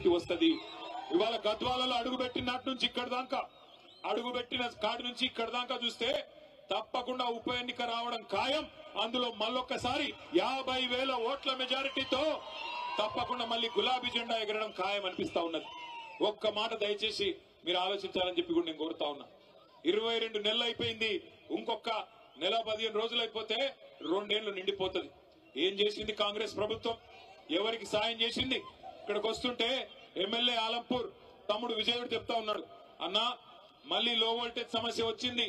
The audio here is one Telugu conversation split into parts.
పరిస్థితి వస్తది. ఇవాళ గద్వాలలో అడుగుపెట్టిన నాటి నుంచి ఇక్కడ దాకా, అడుగుపెట్టిన కాడి నుంచి ఇక్కడ దాకా చూస్తే తప్పకుండా ఉప ఎన్నిక రావడం ఖాయం. అందులో మళ్ళొక్కసారి 50,000 ఓట్ల మెజారిటీతో తప్పకుండా మళ్ళీ గులాబీ జెండా ఎగరడం ఖాయం అనిపిస్తా ఉన్నది. ఒక్క మాట దయచేసి మీరు ఆలోచించాలని చెప్పి కూడా నేను కోరుతా ఉన్నా. 22 నెలలు అయిపోయింది. ఇంకొక నెల 15 రోజులు అయిపోతే 2 ఏళ్లు నిండిపోతుంది. ఏం చేసింది కాంగ్రెస్ ప్రభుత్వం? ఎవరికి సాయం చేసింది? ఇక్కడికి వస్తుంటే ఎమ్మెల్యే ఆలంపూర్ తమ్ముడు విజయుడు చెప్తా ఉన్నాడు, అన్నా మళ్ళీ లో వోల్టేజ్ సమస్య వచ్చింది,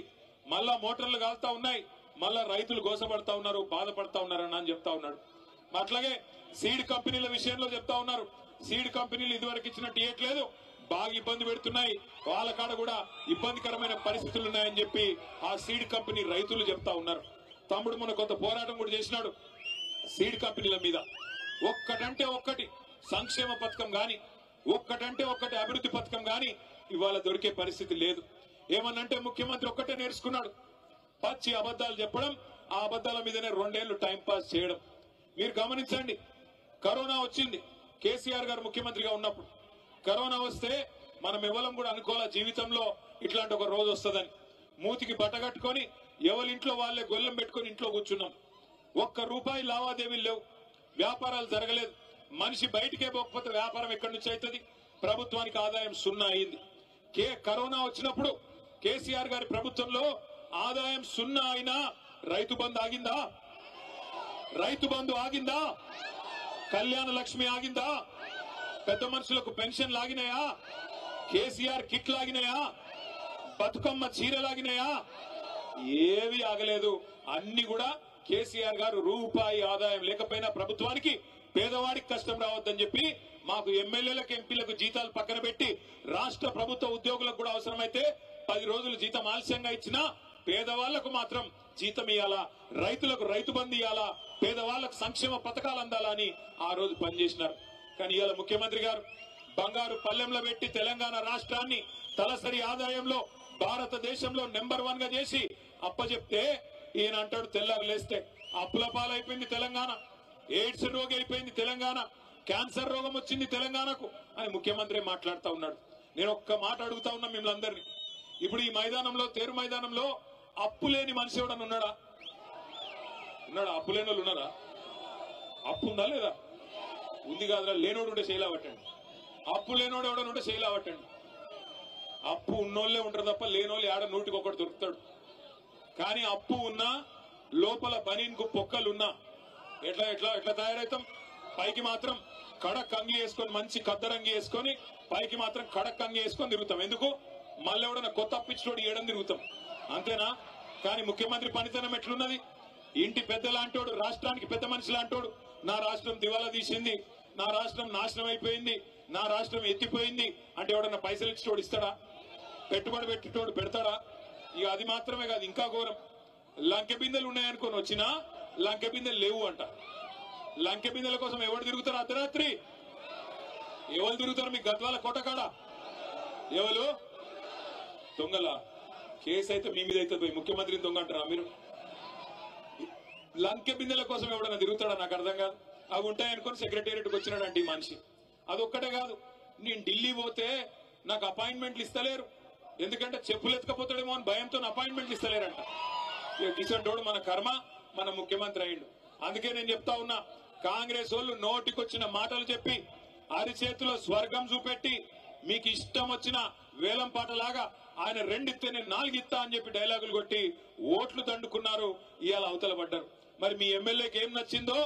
మళ్ళా మోటార్లు కాలుతా ఉన్నాయి, మళ్ళా రైతులు గోసపడతా ఉన్నారు, బాధపడతా ఉన్నారన్న అని చెప్తా ఉన్నాడు. అట్లాగే సీడ్ కంపెనీల విషయంలో చెప్తా ఉన్నారు, సీడ్ కంపెనీలు ఇదివరకు ఇచ్చినట్టు ఇవ్వట్లేదు, బాగా ఇబ్బంది పెడుతున్నాయి, వాళ్ళ కాడ కూడా ఇబ్బందికరమైన పరిస్థితులు ఉన్నాయని చెప్పి ఆ సీడ్ కంపెనీ రైతులు చెప్తా ఉన్నారు. తమ్ముడు మన కొంత పోరాటం కూడా చేసినాడు సీడ్ కంపెనీల మీద. ఒక్కటంటే ఒక్కటి సంక్షేమ పథకం గాని, ఒక్కటంటే ఒక్కటి అభివృద్ధి పథకం గాని ఇవాళ దొరికే పరిస్థితి లేదు. ఏమన్నంటే ముఖ్యమంత్రి ఒక్కటే నేర్చుకున్నాడు, పచ్చి అబద్దాలు చెప్పడం, ఆ అబద్దాల మీదనే 2 ఏళ్లు టైం పాస్ చేయడం. మీరు గమనించండి, కరోనా వచ్చింది కేసీఆర్ గారు ముఖ్యమంత్రిగా ఉన్నప్పుడు. కరోనా వస్తే మనం ఎవరం కూడా అనుకోవాలా జీవితంలో ఇట్లాంటి ఒక రోజు వస్తుందని. మూతికి బట్టగట్టుకొని ఎవరి ఇంట్లో వాళ్ళే గొల్లెం పెట్టుకుని ఇంట్లో కూర్చున్నాం. ₹1 లావాదేవీలు లేవు, వ్యాపారాలు జరగలేదు. మనిషి బయటికే పోకపోతే వ్యాపారం ఎక్కడి నుంచి అవుతుంది? ప్రభుత్వానికి ఆదాయం 0 అయింది. కరోనా వచ్చినప్పుడు కేసీఆర్ గారి ప్రభుత్వంలో ఆదాయం 0 అయినా రైతు బంధు ఆగిందా? రైతు బంధు ఆగిందా? కళ్యాణ లక్ష్మి ఆగిందా? పెద్ద మనుషులకు పెన్షన్లు ఆగినాయా? కేసీఆర్ కిట్లు ఆగినాయా? బతుకమ్మ చీరలాగినాయా? ఏవి ఆగలేదు. అన్ని కూడా కేసీఆర్ గారు రూపాయి ఆదాయం లేకపోయినా ప్రభుత్వానికి పేదవాడికి కష్టం రావద్దని చెప్పి మాకు ఎమ్మెల్యేలకు ఎంపీలకు జీతాలు పక్కన పెట్టి రాష్ట్ర ప్రభుత్వ ఉద్యోగులకు కూడా అవసరమైతే 10 రోజులు జీతం ఆలస్యంగా ఇచ్చినా పేదవాళ్లకు మాత్రం జీతం ఇవ్వాలా, రైతులకు రైతు బంధు ఇవ్వాలా, పేదవాళ్లకు సంక్షేమ పథకాలు అందాలా అని ఆ రోజు పనిచేసినారు. కానీ ఇవాళ ముఖ్యమంత్రి గారు బంగారు పల్లెంలో పెట్టి తెలంగాణ రాష్ట్రాన్ని తలసరి ఆదాయంలో భారతదేశంలో నెంబర్ 1 గా చేసి అప్పచెప్తే ఈయన అంటాడు తెల్లారు లేస్తే అప్పుల పాలైపోయింది తెలంగాణ, ఎయిడ్స్ రోగి అయిపోయింది తెలంగాణ, క్యాన్సర్ రోగం వచ్చింది తెలంగాణకు అని ముఖ్యమంత్రి మాట్లాడుతూ ఉన్నాడు. నేను ఒక్క మాట అడుగుతా ఉన్నా మిమ్మల్ని అందరినీ, ఇప్పుడు ఈ మైదానంలో తేరు మైదానంలో అప్పు లేని మనిషి ఎవడన్నా ఉన్నాడా? అప్పు లేని వాళ్ళు ఉన్నారా? అప్పు ఉందా లేదా? ఉంది కాదురా. లేనోడు ఉంటే శైలా పట్టండి. అప్పు లేనోడు ఎవడని ఉంటే శైలా పట్టండి. అప్పు ఉన్నోళ్లే ఉంటారు తప్ప లేనోళ్ళు ఆడ 100కి దొరుకుతాడు. కానీ అప్పు ఉన్నా లోపల బనీన్కు పొక్కలున్నా ఎట్లా ఎట్లా ఎట్లా తయారవుతాం? పైకి మాత్రం కడక్ అంగి వేసుకొని మంచి కద్దరంగి వేసుకొని పైకి మాత్రం కడక్ అంగి వేసుకొని తిరుగుతాం. ఎందుకు? మళ్ళీ ఎవడన్నా కొత్త అప్పిచ్చోడు ఏడని తిరుగుతాం, అంతేనా? కానీ ముఖ్యమంత్రి పనితనం ఎట్లున్నది? ఇంటి పెద్ద లాంటోడు, రాష్ట్రానికి పెద్ద మనిషి లాంటోడు, నా రాష్ట్రం దివాలా తీసింది, నా రాష్ట్రం నాశనం అయిపోయింది, నా రాష్ట్రం ఎత్తిపోయింది అంటే ఎవడన్నా పైసలు ఇచ్చేటోడు ఇస్తాడా? పెట్టుబడి పెట్టేటోడు పెడతాడా? ఇక అది మాత్రమే కాదు, ఇంకా ఘోరం, లంకె బిందెలు ఉన్నాయనుకొని వచ్చినా లంకె బిందెలు లేవు అంట. లంకె బిందెల కోసం ఎవరు తిరుగుతారు? అర్ధరాత్రి ఎవరు తిరుగుతారు? మీ గద్వాల కోటకాడ ఎవరు దొంగల కేసు అయితే మీ మీద అయితే పోయి ముఖ్యమంత్రిని దొంగ అంటారా మీరు? లంకె బిందెల కోసం ఎవడన్నా తిరుగుతాడా? నాకు అర్థం కాదు. అవి ఉంటాయనుకొని సెక్రటేరియట్కి వచ్చినాడంటే ఈ మనిషి. అదొక్కటే కాదు, నేను ఢిల్లీ పోతే నాకు అపాయింట్మెంట్లు ఇస్తలేరు, ఎందుకంటే చెప్పులు ఎత్తుకపోతాడేమో అని భయంతో అపాయింట్మెంట్లు ఇస్తలేరంట. ఇక కిషన్ మన కర్మ మన ముఖ్యమంత్రి అయ్యిండు. అందుకే నేను చెప్తా ఉన్నా, కాంగ్రెస్ వాళ్ళు నోటికొచ్చిన మాటలు చెప్పి అరిచేతిలో స్వర్గం చూపెట్టి మీకు ఇష్టం వచ్చిన వేలం పాటలాగా ఆయన 2 ఇస్తే నేను 4 ఇస్తా అని చెప్పి డైలాగులు కొట్టి ఓట్లు దండుకున్నారు. ఇవాళ అవతల పడ్డారు. మరి మీ ఎమ్మెల్యేకి ఏం నచ్చిందో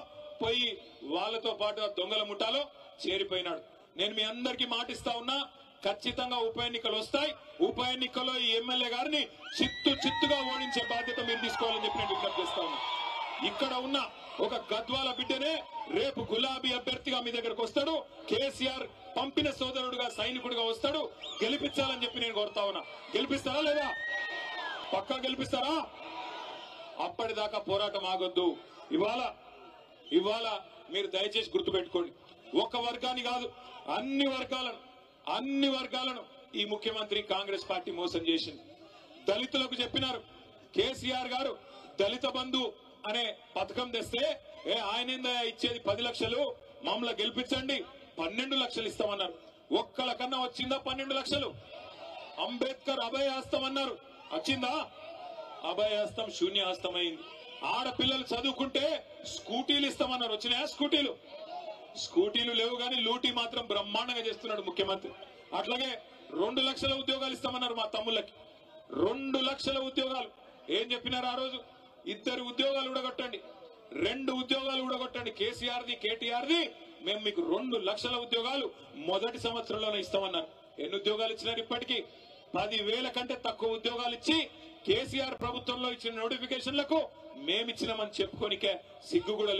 పోయి వాళ్ళతో పాటు దొంగల ముఠాలో చేరిపోయినాడు. నేను మీ అందరికీ మాటిస్తా ఉన్నా, ఖచ్చితంగా ఉప ఎన్నికలు వస్తాయి. ఉప ఎన్నికల్లో ఈ ఎమ్మెల్యే గారిని చిత్తుగా ఓడించే బాధ్యత మీరు తీసుకోవాలని చెప్పి నేను విజ్ఞప్తి చేస్తా ఉన్నా. ఇక్కడ ఉన్న ఒక గద్వాల బిడ్డనే రేపు గులాబీ అభ్యర్థిగా మీ దగ్గరకు వస్తాడు, కేసీఆర్ పంపిన సోదరుడుగా సైనికుడిగా వస్తాడు. గెలిపించాలని చెప్పి నేను కోరుతా ఉన్నా. గెలిపిస్తారా లేదా? పక్కా గెలిపిస్తారా? అప్పటిదాకా పోరాటం ఆగొద్దు. ఇవాళ మీరు దయచేసి గుర్తుపెట్టుకోండి, ఒక వర్గాన్ని కాదు అన్ని వర్గాలను ఈ ముఖ్యమంత్రి కాంగ్రెస్ పార్టీ మోసం చేసింది. దళితులకు చెప్పినారు, కేసీఆర్ గారు దళిత బంధు అనే పథకం తెస్తే ఆయన ఇచ్చేది 10 లక్షలు, మమ్మల్ని గెలిపించండి 12 లక్షలు ఇస్తామన్నారు. ఒక్కళ్ళకన్నా వచ్చిందా 12 లక్షలు? అంబేద్కర్ అభయహస్తం అన్నారు, వచ్చిందా? అభయహస్తం శూన్యహస్తం అయింది. ఆడపిల్లలు చదువుకుంటే స్కూటీలు ఇస్తామన్నారు, వచ్చినాయా స్కూటీలు? స్కూటీలు లేవు కానీ లూటీ మాత్రం బ్రహ్మాండంగా చేస్తున్నాడు ముఖ్యమంత్రి. అట్లాగే 2 లక్షల ఉద్యోగాలు ఇస్తామన్నారు మా తమ్ముళ్ళకి. 2 లక్షల ఉద్యోగాలు ఏం చెప్పినారు ఆ రోజు? 2 ఉద్యోగాలు ఊడగొట్టండి, 2 ఉద్యోగాలు ఊడగొట్టండి, కేసీఆర్ది కేటీఆర్ది, మేము మీకు 2 లక్షల ఉద్యోగాలు మొదటి సంవత్సరంలోనే ఇస్తామన్నారు. ఎన్ని ఉద్యోగాలు ఇచ్చినారు? ఇప్పటికీ 10,000 కంటే తక్కువ ఉద్యోగాలు ఇచ్చి కేసీఆర్ ప్రభుత్వంలో ఇచ్చిన నోటిఫికేషన్లకు మేమిచ్చినామని చెప్పుకోనికే సిగ్గు కూడా లేదు.